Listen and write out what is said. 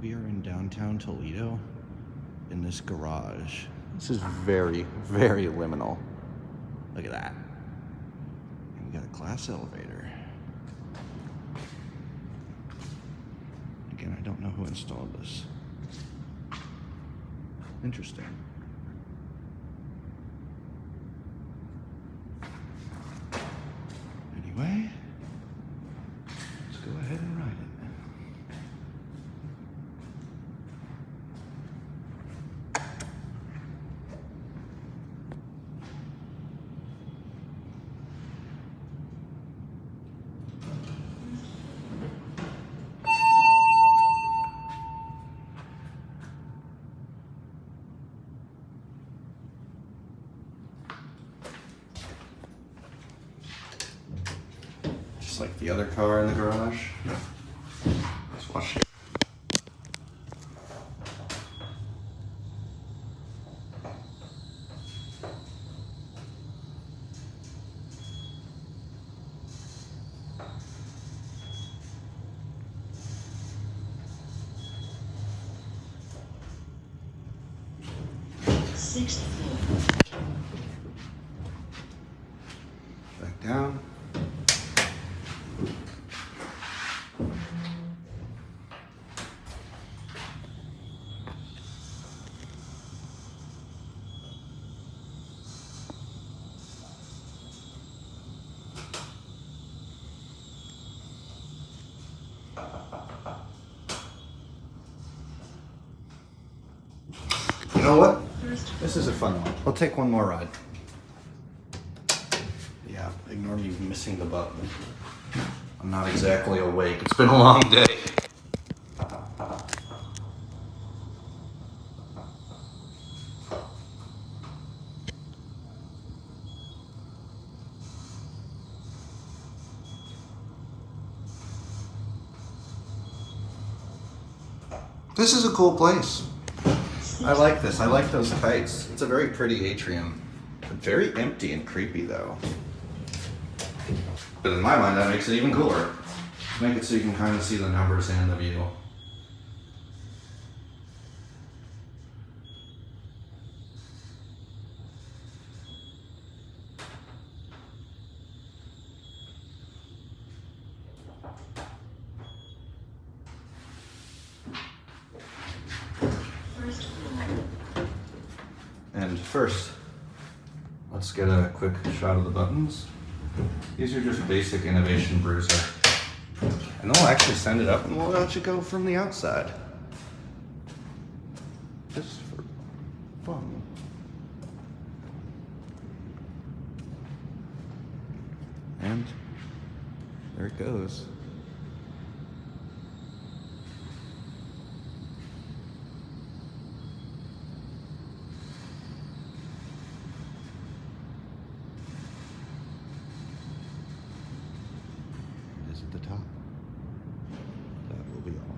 We are in downtown Toledo in this garage. This is very, very liminal. Look at that. And we got a glass elevator. Again, I don't know who installed this. Interesting. Anyway, let's go ahead and ride it. Just like the other car in the garage. Let's watch it. Back down. You know what? This is a fun one. We'll take one more ride. Yeah, ignore me missing the button. I'm not exactly awake. It's been a long day. This is a cool place. I like this. I like those kites. It's a very pretty atrium. Very empty and creepy though. But in my mind, that makes it even cooler. Make it so you can kind of see the numbers and the view. And first, let's get a quick shot of the buttons. These are just basic innovation Bruiser. And they'll actually send it up and we'll let you go from the outside. Just for fun. And there it goes. At the top. That will be all.